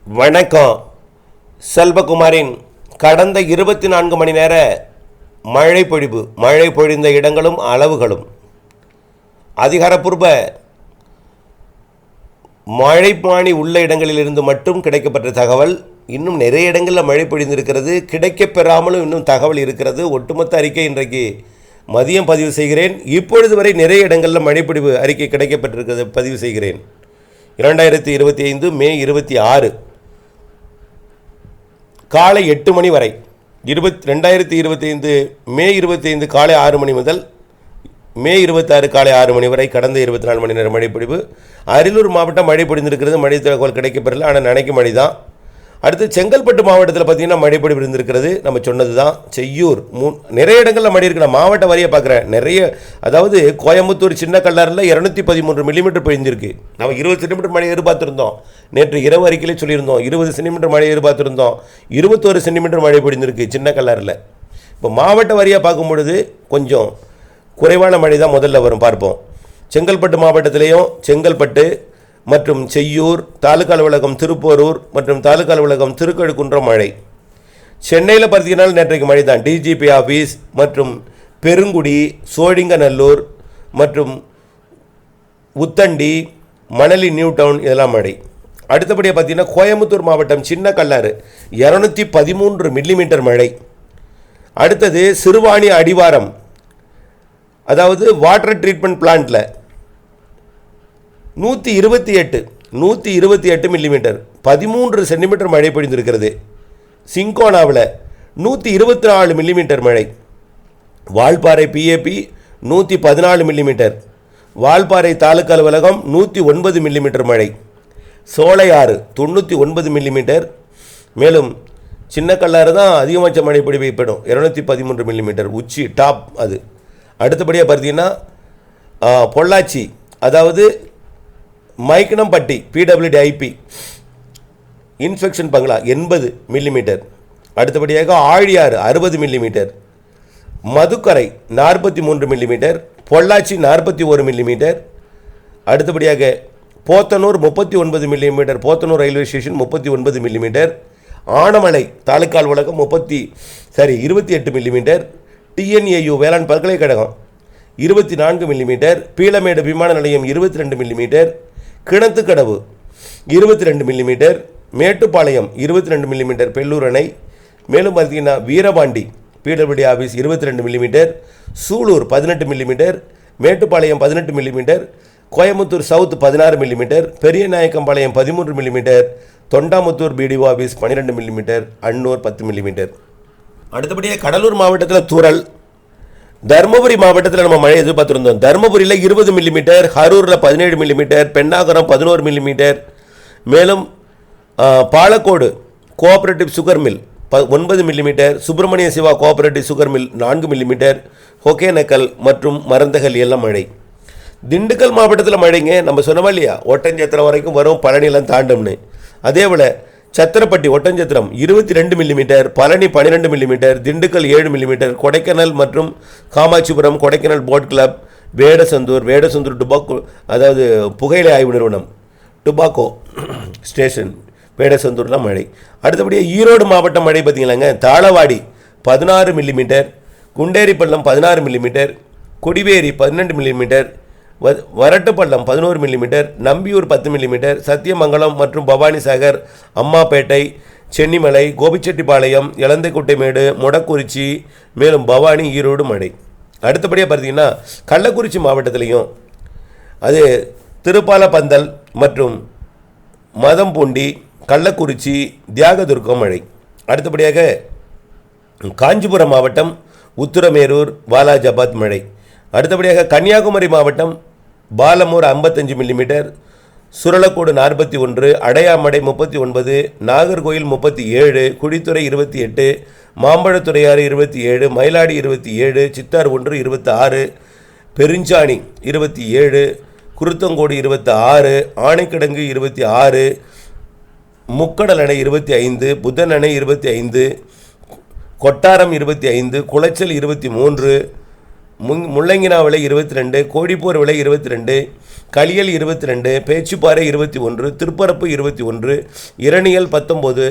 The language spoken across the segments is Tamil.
வணக்கம். செல்வகுமாரின் கடந்த 24 மணி நேர மழை பொழிவு, மழை பொழிந்த இடங்களும் அளவுகளும், அதிகாரப்பூர்வ மழைப்பாணி உள்ள இடங்களிலிருந்து மட்டும் கிடைக்கப்பட்ட தகவல். இன்னும் நிறைய இடங்களில் மழை பொழிந்திருக்கிறது, கிடைக்கப்பெறாமலும் இன்னும் தகவல் இருக்கிறது. ஒட்டுமொத்த அறிக்கை இன்றைக்கு மதியம் பதிவு செய்கிறேன். இப்பொழுது வரை நிறைய இடங்களில் மழைப்பொழிவு அறிக்கை கிடைக்கப்பட்டிருக்கிறது, பதிவு செய்கிறேன். 2025 மே 26 காலை 8 மணி வரை, 2025 மே 25 காலை 6 மணி முதல் மே 26 காலை 6 மணி வரை கடந்த 24 மணி நேரம் மழைப்பொழிவு. அரியலூர் மாவட்டம் மழை பொழிந்திருக்கிறது, மழை தகவல் கிடைக்கப்பெறல, ஆனால் நினைக்கும் மழை தான். அடுத்து செங்கல்பட்டு மாவட்டத்தில் பார்த்திங்கன்னா மழைப்பொழிவு இருந்திருக்கிறது, நம்ம சொன்னது தான். செய்யூர் நிறைய இடங்களில் மழை இருக்கு. நான் மாவட்ட வரியை பார்க்குறேன், நிறைய. அதாவது கோயம்புத்தூர் சின்ன கல்லாரில் 213 மில்லிமீட்டர் பொழிஞ்சிருக்கு. நம்ம 20 சென்டிமீட்டர் மழை எதிர்பார்த்துருந்தோம். நேற்று இரவு அறிக்கையிலே சொல்லியிருந்தோம் 20 சென்டிமீட்டர் மழை எதிர்பார்த்துருந்தோம். 21 சென்டிமீட்டர் மழை பொழிந்திருக்கு சின்ன கல்லாரில். இப்போ மாவட்ட வரியாக பார்க்கும் பொழுது கொஞ்சம் குறைவான மழை தான் முதல்ல வரும், பார்ப்போம். செங்கல்பட்டு மாவட்டத்திலேயும் செங்கல்பட்டு மற்றும் செய்யூர், தாலுகா அலுவலகம் திருப்போரூர் மற்றும் தாலுகா அலுவலகம் திருக்கழுக்குன்றம் மழை. சென்னையில் பார்த்தீங்கன்னா நேற்றைக்கு மழை தான். டிஜிபி ஆஃபீஸ் மற்றும் பெருங்குடி, சோழிங்கநல்லூர் மற்றும் உத்தண்டி, மணலி, நியூ டவுன் இதெல்லாம் மழை. அடுத்தபடியாக பார்த்தீங்கன்னா கோயம்புத்தூர் மாவட்டம் சின்ன கல்லாறு 213 மில்லிமீட்டர் மழை. அடுத்தது சிறுவாணி அடிவாரம், அதாவது வாட்டர் ட்ரீட்மெண்ட் பிளான்ட்டில் 128 மில்லிமீட்டர் 13 சென்டிமீட்டர் மழை பொழிந்திருக்கிறது. சிங்கோனாவில் 124 மில்லிமீட்டர் மழை. Valparai PAP 114 millimetre. வால்பாறை தாலுகா அலுவலகம் 109 மில்லிமீட்டர் மழை. சோலையாறு 99 மில்லிமீட்டர். மேலும் சின்ன கல்லாறு தான் அதிகபட்ச மழை பொழிவு பெறும், 213 மில்லிமீட்டர் உச்சி டாப் அது. அடுத்தபடியாக பார்த்தீங்கன்னா பொள்ளாச்சி, அதாவது மைக்கனம்பட்டி பிடபிள்யூடி ஐபி இன்ஸ்பெக்ஷன் பங்களா 80 மில்லிமீட்டர். அடுத்தபடியாக Aliyar 60 millimetre. Madukkarai 43 millimetre. Pollachi 41 millimetre. அடுத்தபடியாக Podanur 39 millimetre. Podanur railway station 39 millimetre. Anamalai taluka அலுவலகம் 28 மில்லிமீட்டர். டிஎன்ஏயு வேளாண் பல்கலைக்கழகம் 24 மில்லிமீட்டர். பீளமேடு விமான நிலையம் 22 millimetre. Kinathukadavu 22 millimetre. Mettupalayam 22 millimetre Pillur அணை. மேலும் பார்த்தீங்கன்னா Veerapandi PWD office 22 millimetre. Sulur 18 millimetre. Mettupalayam 18 millimetre. Coimbatore south 16 millimetre. Periyanayakkanpalayam 13 millimetre. Thondamuthur BDO office 12 millimetre. Annur 10 millimetre. அடுத்தபடியாக கடலூர் மாவட்டத்தில் தூறல். தருமபுரி மாவட்டத்தில் நம்ம மழை எதிர்பார்த்துருந்தோம். தருமபுரியில் 20 மில்லிமீட்டர். கரூரில் 17 மில்லிமீட்டர். பெண்ணாகரம் 11 மில்லிமீட்டர். மேலும் Palacode cooperative sugar mill 9 millimetre. Subramaniya Siva cooperative sugar mill 4 millimetre. Hogenakkal மற்றும் மருந்தகல் எல்லாம் மழை. திண்டுக்கல் மாவட்டத்தில் மழைங்க, நம்ம சொன்னோமா இல்லையா, ஒட்டஞ்சத்திரம் வரைக்கும் வரும், பழனிலாம் தாண்டும்னு. அதே போல் Sathirapatti Oddanchatram 22 millimetre. Palani 12 millimetre. Dindigul 7 millimetre. Kodaikanal மற்றும் Kamatchipuram Kodaikanal boat club, Vedasandur tobacco, அதாவது புகையிலை ஆய்வு நிறுவனம் டுபாக்கோ ஸ்டேஷன் வேடசந்தூர்லாம் மழை. அடுத்தபடியாக ஈரோடு மாவட்டம் மழை பார்த்தீங்களாங்க, Thalavadi 16 millimetre. Gunderipallam 16 millimetre. Kodiveri 12 millimetre. Varattupallam 11 millimetre. Nambiyur 10 millimetre. Sathyamangalam மற்றும் பவானிசாகர், அம்மாப்பேட்டை, சென்னிமலை, கோபிச்செட்டிப்பாளையம், இளந்தைக்குட்டைமேடு, மொடக்குறிச்சி, மேலும் பவானி, ஈரோடு மழை. அடுத்தபடியாக பார்த்தீங்கன்னா கள்ளக்குறிச்சி மாவட்டத்திலையும் அது திருப்பாலப்பந்தல் மற்றும் மதம்பூண்டி, கள்ளக்குறிச்சி, தியாகதுர்கம் மழை. அடுத்தபடியாக காஞ்சிபுரம் மாவட்டம் உத்திரமேரூர், வாலாஜாபாத் மழை. அடுத்தபடியாக கன்னியாகுமரி மாவட்டம் பாலமூர் 55 மில்லிமீட்டர். சுரலக்கோடு 41, அடையாமடை 39, நாகர்கோயில் 37, குழித்துறை 28, மாம்பழத்துறையாறு 27, மயிலாடி 27, சித்தார் 1 26, பெருஞ்சாணி 27, குருத்தங்கோடு 26, ஆனைக்கிடங்கு 26, முக்கடல் அணை 25, புதன் அணை 25, கொட்டாரம் 25, குளச்சல் 23, முள்ளங்கினா விலை 22, கோடிப்பூர் விலை 22, களியல் 22, பேச்சுப்பாறை 21, திருப்பரப்பு 21, இரணியல் 19,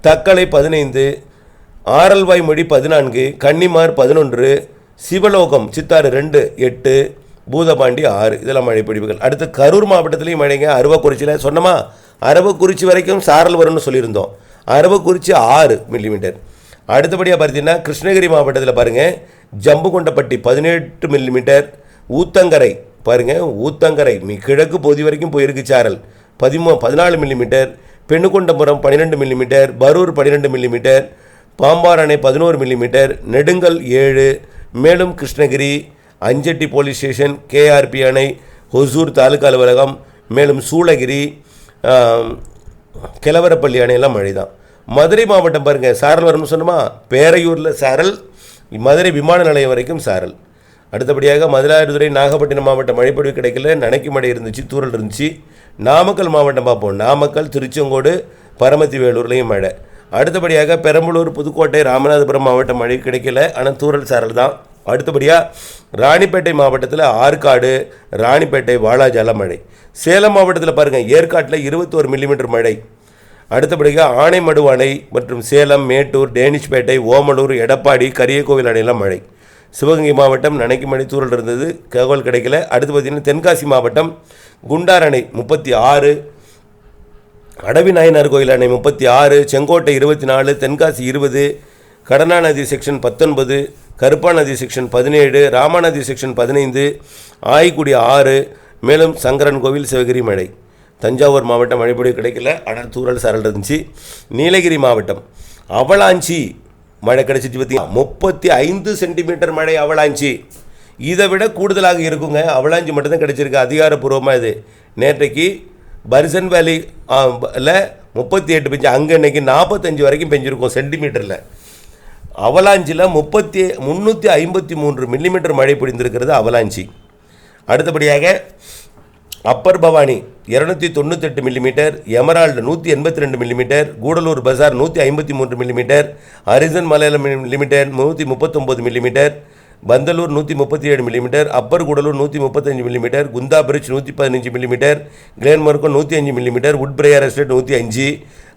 தக்கலை 15, ஆரல்வாய் மொழி 14, கன்னிமார் 11, சிவலோகம் சித்தாறு 2, 8, பூதபாண்டி 6. இதெல்லாம் மழை பொழிவுகள். அடுத்து கரூர் மாவட்டத்திலையும் மழைங்க. அரவக்குறிச்சியில் சொன்னோமா, அரவக்குறிச்சி வரைக்கும் சாரல் வரும்னு சொல்லியிருந்தோம். அரவக்குறிச்சி 6 மில்லிமீட்டர். அடுத்தபடியாக பார்த்தீங்கன்னா கிருஷ்ணகிரி மாவட்டத்தில் பாருங்கள், ஜம்புகொண்டப்பட்டி 18 மில்லிமீட்டர், ஊத்தங்கரை பாருங்கள், ஊத்தங்கரை கிழக்கு பகுதி வரைக்கும் போயிருக்கு சாரல் 14 millimetre, Pennukondapuram 12 millimetre, Barur 12 millimetre, Pambar அணை 11 மில்லிமீட்டர், நெடுங்கல் 7, மேலும் Krishnagiri, Anchetty police station, KRP அணை, ஒசூர் தாலுகா அலுவலகம், மேலும் சூளகிரி, கிழவரப்பள்ளி அணையெல்லாம் மழை தான். மதுரை மாவட்டம் பாருங்கள், சாரல் வரும்னு சொன்னோமா, பேரையூரில் சாரல், மதுரை விமான நிலையம் வரைக்கும் சாரல். அடுத்தபடியாக மயிலாடுதுறை, நாகப்பட்டினம் மாவட்டம் மழைப்பொழிவு கிடைக்கல, நனைக்கு மழை இருந்துச்சு, தூரல் இருந்துச்சு. நாமக்கல் மாவட்டம் பார்ப்போம், நாமக்கல், திருச்செங்கோடு, பரமத்தி வேலூர்லேயும் மழை. அடுத்தபடியாக பெரம்பலூர், புதுக்கோட்டை, ராமநாதபுரம் மாவட்டம் மழை கிடைக்கல, ஆனால் தூரல் சாரல் தான். அடுத்தபடியாக ராணிப்பேட்டை மாவட்டத்தில் ஆற்காடு, ராணிப்பேட்டை, வாலாஜால மழை. சேலம் மாவட்டத்தில் பாருங்கள், ஏற்காட்டில் 21 மில்லிமீட்டர் மழை. அடுத்தபடியாக ஆனைமடு அணை மற்றும் சேலம், மேட்டூர், டேனிஷ்பேட்டை, ஓமலூர், எடப்பாடி, கரியக்கோவில் அணையெல்லாம் மழை. சிவகங்கை மாவட்டம் நனைக்கு மழை, தூரல் இருந்தது, தகவல் கிடைக்கல. அடுத்து பார்த்திங்கன்னா தென்காசி மாவட்டம் குண்டார் அணை 36, அடவி நாயனார் கோயில் அணை 36, Sengottai 24, Tenkasi 20, Kadananathi section 19, Karuppanadhi section 17, Ramanathi section 15, Aykudi 6, மேலும் சங்கரன் கோவில், சிவகிரி மழை. தஞ்சாவூர் மாவட்டம் மழைப்பொழிவு கிடைக்கல, ஆனால் தூரல் சாரல் இருந்துச்சு. நீலகிரி மாவட்டம் அவலாஞ்சி மழை கிடைச்சிச்சு, பார்த்தீங்கன்னா 35 சென்டிமீட்டர் மழை அவலாஞ்சி. இதை விட கூடுதலாக இருக்குங்க, அவலாஞ்சி மட்டும்தான் கிடைச்சிருக்கு அதிகாரப்பூர்வமாக. இது நேற்றைக்கு பரிசன் வேலி 38 பெஞ்சு, அங்கே இன்றைக்கி 45 வரைக்கும் பெஞ்சிருக்கும் சென்டிமீட்டரில். அவலாஞ்சியில் 353 மில்லிமீட்டர் மழை பொழிந்திருக்கிறது அவலாஞ்சி. அடுத்தபடியாக upper Bhavani 298 millimetre, Emerald 182 millimetre, Gudalur bazaar 153 millimetre, Harrison Malayalam millimetre 139 millimetre, Pandalur 137 millimetre, upper Gudalur 135 millimetre, Kunda bridge 115 millimetre, Glenmorgan 105 millimetre, Woodbriar estate 105,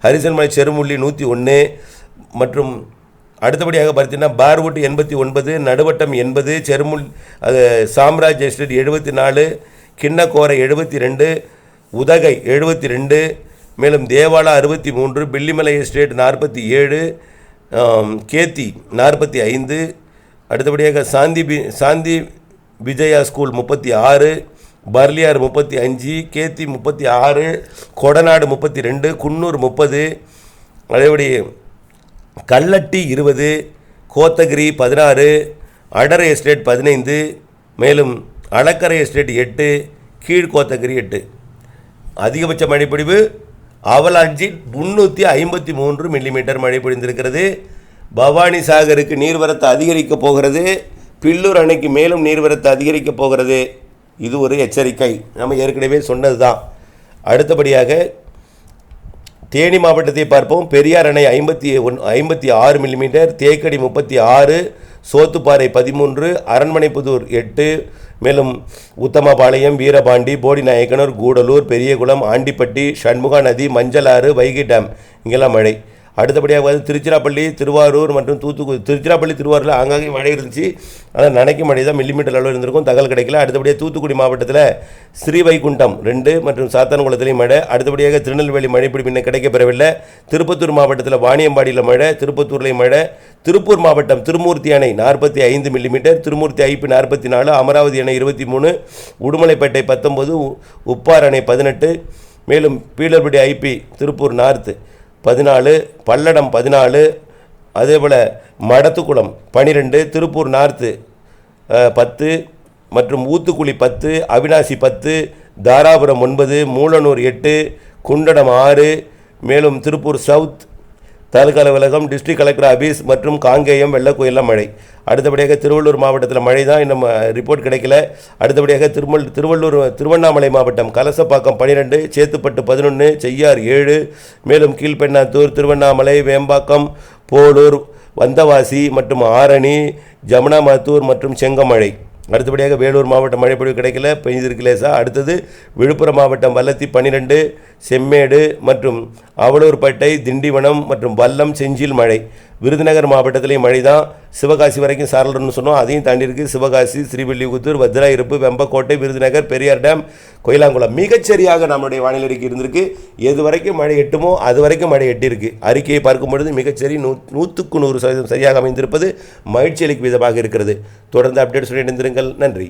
ஹரிசன்மலை செருமுள்ளி 101 மற்றும் அடுத்தபடியாக பார்த்தீங்கன்னா பார்வுட் 89, நடுவட்டம் 80, செருமுல் சாம்ராஜ் எஸ்டேட் 74, கிண்ணக்கோரை 72, உதகை 72, மேலும் தேவாலா 63, பில்லிமலை எஸ்டேட் 47, கேத்தி 45, அடுத்தபடியாக சாந்தி விஜயா ஸ்கூல் 36, பர்லியார் 35, கேத்தி 36, கொடநாடு 32, குன்னூர் 30, அதேபடி கல்லட்டி 20, கோத்தகிரி 16, அடர் எஸ்டேட் 15, மேலும் அளக்கரை எஸ்டேட் 8, கீழ்கோத்தகிரி 8. அதிகபட்ச மழைப்பொழிவு அவலாஞ்சி 353 மில்லிமீட்டர் மழை பொழிந்திருக்கிறது. பவானி சாகருக்கு நீர்வரத்து அதிகரிக்கப் போகிறது, பில்லூர் அணைக்கு மேலும் நீர்வரத்து அதிகரிக்கப் போகிறது. இது ஒரு எச்சரிக்கை, நம்ம ஏற்கனவே சொன்னது தான். அடுத்தபடியாக தேனி மாவட்டத்தை பார்ப்போம். பெரியார் அணை 56 மில்லிமீட்டர், தேக்கடி 36, சோத்துப்பாறை 13, அரண்மனைப்புதூர் 8, மேலும் உத்தமபாளையம், வீரபாண்டி, போடிநாயக்கனூர், கூடலூர், பெரியகுளம், ஆண்டிப்பட்டி, சண்முகா நதி, மஞ்சளாறு, வைகை டேம் இங்கெல்லாம் மழை. அடுத்தபடியாக திருச்சிராப்பள்ளி, திருவாரூர் மற்றும் தூத்துக்குடி. திருச்சிராப்பள்ளி, திருவாரூரில் ஆங்காங்கே மழை இருந்துச்சு, ஆனால் நனைக்கு மழை தான் மில்லிமீட்டர் அளவு இருந்திருக்கும், தகவல் கிடைக்கல. அடுத்தபடியாக தூத்துக்குடி மாவட்டத்தில் ஸ்ரீவைகுண்டம் 2 மற்றும் சாத்தான்குளத்திலையும் மழை. அடுத்தபடியாக திருநெல்வேலி மழைப்பிடிப்பு இன்னும் கிடைக்கப்பெறவில்லை. திருப்பத்தூர் மாவட்டத்தில் வாணியம்பாடியில் மழை, திருப்பத்தூர்லையும் மழை. திருப்பூர் மாவட்டம் திருமூர்த்தி அணை 45 மில்லிமீட்டர், திருமூர்த்தி ஐபி 44, அமராவதி அணை 23, உடுமலைப்பேட்டை 19, உப்பார் அணை 18, மேலும் பீலர்படி ஐபி திருப்பூர் நார்த்து 14, பல்லடம் 14, அதேபோல் மடத்துக்குளம் 12, திருப்பூர் நார்த்து 10 மற்றும் ஊத்துக்குளி 10, அவினாசி 10, தாராபுரம் 9, மூலனூர் 8, குண்டடம் 6, மேலும் திருப்பூர் சவுத் தாலுகா அலுவலகம், டிஸ்ட்ரிக்ட் கலெக்டர் ஆபீஸ் மற்றும் காங்கேயம், வெள்ளக்கோயிலாம் மழை. அடுத்தபடியாக திருவள்ளூர் மாவட்டத்தில் மழை தான், இன்னும் ரிப்போர்ட் கிடைக்கல. அடுத்தபடியாக திருவண்ணாமலை மாவட்டம் கலசப்பாக்கம் 12, சேத்துப்பட்டு 11, செய்யார் 7, மேலும் கீழ்பெண்ணாத்தூர், திருவண்ணாமலை, வேம்பாக்கம், போலூர், வந்தவாசி மற்றும் ஆரணி, ஜமுனாமாத்தூர் மற்றும் செங்கமழை. அடுத்தபடியாக வேலூர் மாவட்டம் மழைப்பொழிவு கிடைக்கல, பெய்திருக்கு லேசா. அடுத்தது விழுப்புரம் மாவட்டம் வல்லத்தி 12, செம்மேடு மற்றும் அவலூர்பேட்டை, திண்டிவனம் மற்றும் வல்லம், செஞ்சில் மழை. விருதுநகர் மாவட்டத்திலேயும் மழை தான். சிவகாசி வரைக்கும் சாரல்னு சொன்னோம், அதையும் தாண்டி இருக்குது. சிவகாசி, ஸ்ரீவில்லிபுத்தூர், வத்திராயிருப்பு, வெம்பக்கோட்டை, விருதுநகர், பெரியார் டேம், கோயிலாங்குளம். மிகச்சரியாக நம்முடைய வானிலை அறிக்கை இருந்திருக்கு. எது வரைக்கும் மழை எட்டுமோ அது வரைக்கும் மழை எட்டிருக்கு. அறிக்கையை பார்க்கும் பொழுது மிகச்சரி 100% சரியாக அமைந்திருப்பது மகிழ்ச்சி அளிக்கும் விதமாக இருக்கிறது. தொடர்ந்து அப்டேட் சொல்லி இணைந்திருங்கள். நன்றி.